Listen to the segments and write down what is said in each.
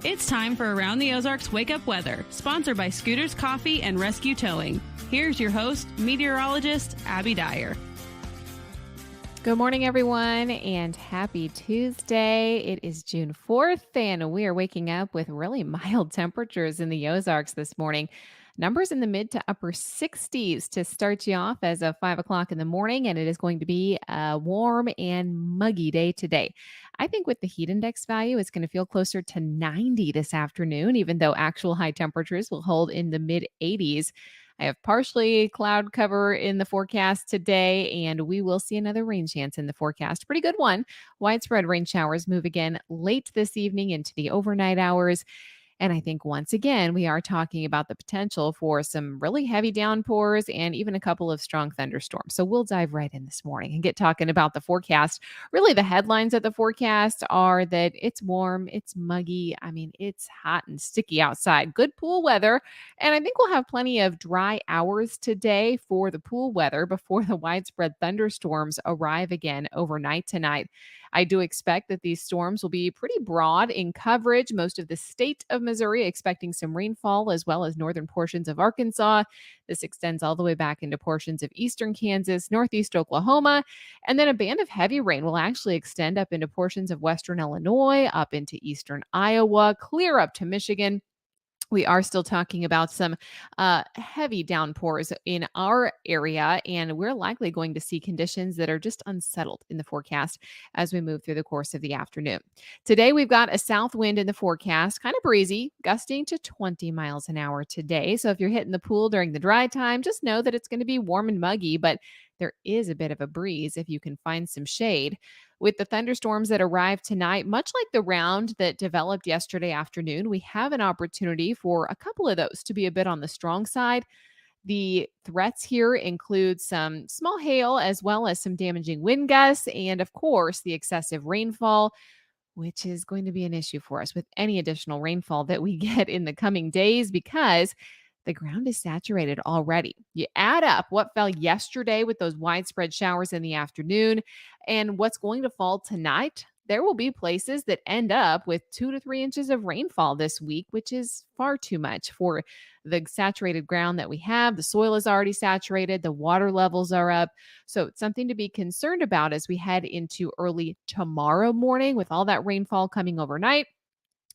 It's time for Around the Ozarks Wake Up Weather, sponsored by Scooters Coffee and Rescue Towing. Here's your host, meteorologist Abby Dyer. Good morning, everyone, and happy Tuesday. It is June 4th, and we are waking up with really mild temperatures in the Ozarks this morning. Numbers in the mid to upper 60s to start you off as of 5 o'clock in the morning, and it is going to be a warm and muggy day today. I think with the heat index value, it's going to feel closer to 90 this afternoon, even though actual high temperatures will hold in the mid 80s. I have partially cloud cover in the forecast today, and we will see another rain chance in the forecast. Pretty good one. Widespread rain showers move again late this evening into the overnight hours. And I think once again, we are talking about the potential for some really heavy downpours and even a couple of strong thunderstorms. So we'll dive right in this morning and get talking about the forecast. Really, the headlines of the forecast are that it's warm, it's muggy. I mean, it's hot and sticky outside. Good pool weather. And I think we'll have plenty of dry hours today for the pool weather before the widespread thunderstorms arrive again overnight tonight. I do expect that these storms will be pretty broad in coverage. Most of the state of Missouri expecting some rainfall, as well as northern portions of Arkansas. This extends all the way back into portions of eastern Kansas, northeast Oklahoma, and then a band of heavy rain will actually extend up into portions of western Illinois, up into eastern Iowa, clear up to Michigan. We are still talking about some heavy downpours in our area, and we're likely going to see conditions that are just unsettled in the forecast as we move through the course of the afternoon. Today, we've got a south wind in the forecast, kind of breezy, gusting to 20 miles an hour today. So if you're hitting the pool during the dry time, just know that it's going to be warm and muggy, but there is a bit of a breeze if you can find some shade. With the thunderstorms that arrive tonight, much like the round that developed yesterday afternoon, we have an opportunity for a couple of those to be a bit on the strong side. The threats here include some small hail as well as some damaging wind gusts and, of course, the excessive rainfall, which is going to be an issue for us with any additional rainfall that we get in the coming days because the ground is saturated already. You add up what fell yesterday with those widespread showers in the afternoon and what's going to fall tonight. There will be places that end up with 2 to 3 inches of rainfall this week, which is far too much for the saturated ground that we have. The soil is already saturated. The water levels are up. So it's something to be concerned about as we head into early tomorrow morning with all that rainfall coming overnight.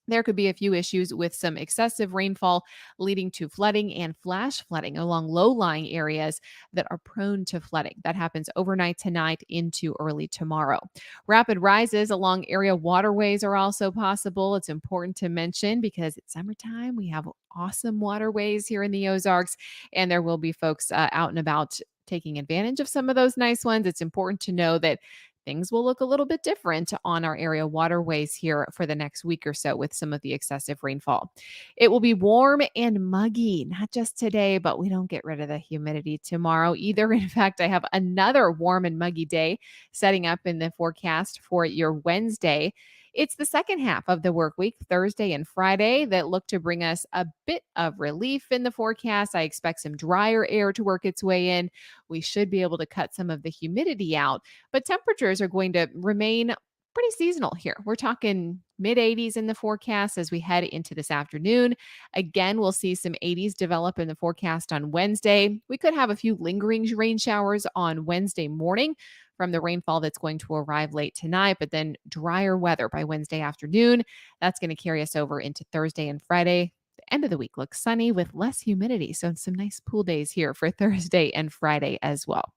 There could be a few issues with some excessive rainfall leading to flooding and flash flooding along low-lying areas that are prone to flooding. That happens overnight tonight into early tomorrow. Rapid rises along area waterways are also possible. It's important to mention because it's summertime. We have awesome waterways here in the Ozarks, and there will be folks out and about taking advantage of some of those nice ones. It's important to know that things will look a little bit different on our area waterways here for the next week or so with some of the excessive rainfall. It will be warm and muggy, not just today, but we don't get rid of the humidity tomorrow either. In fact, I have another warm and muggy day setting up in the forecast for your Wednesday. It's the second half of the work week, Thursday and Friday, that look to bring us a bit of relief in the forecast. I expect some drier air to work its way in. We should be able to cut some of the humidity out, but temperatures are going to remain pretty seasonal here. We're talking mid 80s in the forecast as we head into this afternoon. Again, we'll see some 80s develop in the forecast on Wednesday. We could have a few lingering rain showers on Wednesday morning from the rainfall that's going to arrive late tonight, but then drier weather by Wednesday afternoon. That's going to carry us over into Thursday and Friday. The end of the week looks sunny with less humidity. So some nice pool days here for Thursday and Friday as well.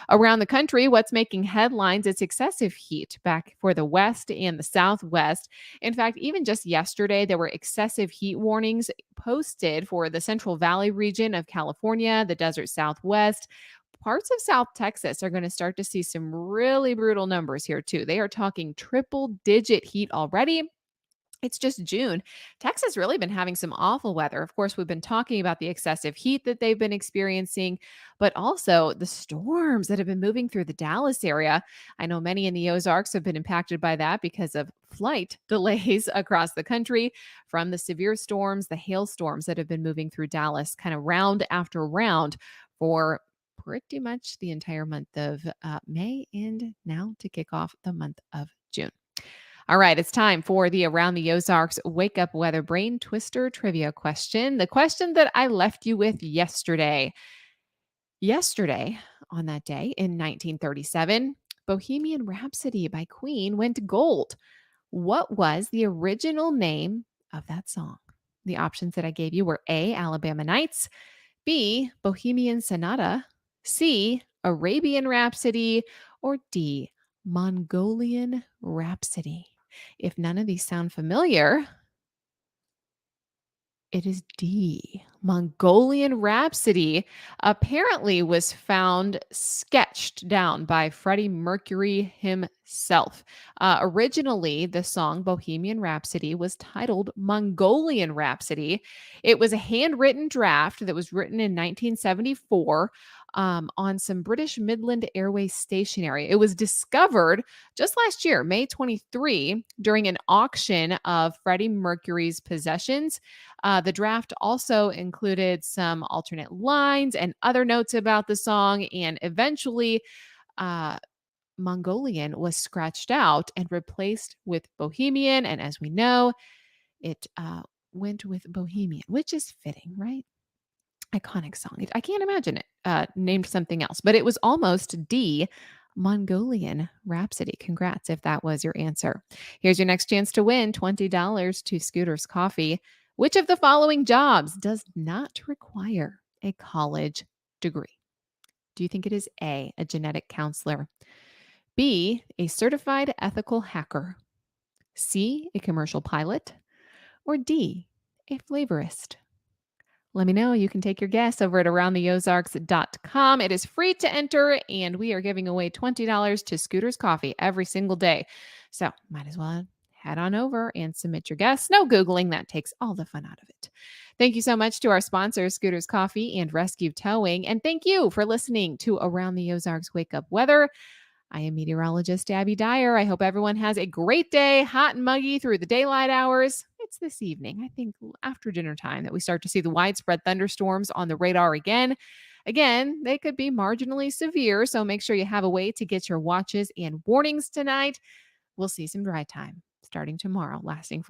Around the country, what's making headlines is excessive heat back for the West and the Southwest. In fact, even just yesterday, there were excessive heat warnings posted for the Central Valley region of California, the desert Southwest. Parts of South Texas are going to start to see some really brutal numbers here too. They are talking triple digit heat already. It's just June. Texas really been having some awful weather. Of course, we've been talking about the excessive heat that they've been experiencing, but also the storms that have been moving through the Dallas area. I know many in the Ozarks have been impacted by that because of flight delays across the country from the severe storms, the hailstorms that have been moving through Dallas kind of round after round for pretty much the entire month of May and now to kick off the month of June. All right, it's time for the Around the Ozarks Wake Up Weather Brain Twister trivia question. The question that I left you with yesterday. Yesterday, on that day in 1937, Bohemian Rhapsody by Queen went gold. What was the original name of that song? The options that I gave you were A, Alabama Nights, B, Bohemian Sonata, C, Arabian Rhapsody, or D, Mongolian Rhapsody. If none of these sound familiar, it is D. Mongolian Rhapsody apparently was found sketched down by Freddie Mercury himself. Originally, the song Bohemian Rhapsody was titled Mongolian Rhapsody. It was a handwritten draft that was written in 1974 on some British Midland Airways stationery. It was discovered just last year, May 23, during an auction of Freddie Mercury's possessions. The draft also included some alternate lines and other notes about the song, and eventually, Mongolian was scratched out and replaced with Bohemian. And as we know, it went with Bohemian, which is fitting, right? Iconic song. I can't imagine it named something else, but it was almost D. Mongolian Rhapsody. Congrats if that was your answer. Here's your next chance to win $20 to Scooter's Coffee. Which of the following jobs does not require a college degree? Do you think it is A, a genetic counselor, B, a certified ethical hacker, C, a commercial pilot, or D, a flavorist? Let me know. You can take your guess over at aroundtheozarks.com. It is free to enter, and we are giving away $20 to Scooter's Coffee every single day. So might as well head on over and submit your guess. No Googling. That takes all the fun out of it. Thank you so much to our sponsors, Scooter's Coffee and Rescue Towing. And thank you for listening to Around the Ozarks Wake Up Weather. I am meteorologist Abby Dyer. I hope everyone has a great day, hot and muggy through the daylight hours. It's this evening, I think after dinner time, that we start to see the widespread thunderstorms on the radar again. Again, they could be marginally severe, so make sure you have a way to get your watches and warnings tonight. We'll see some dry time starting tomorrow, lasting for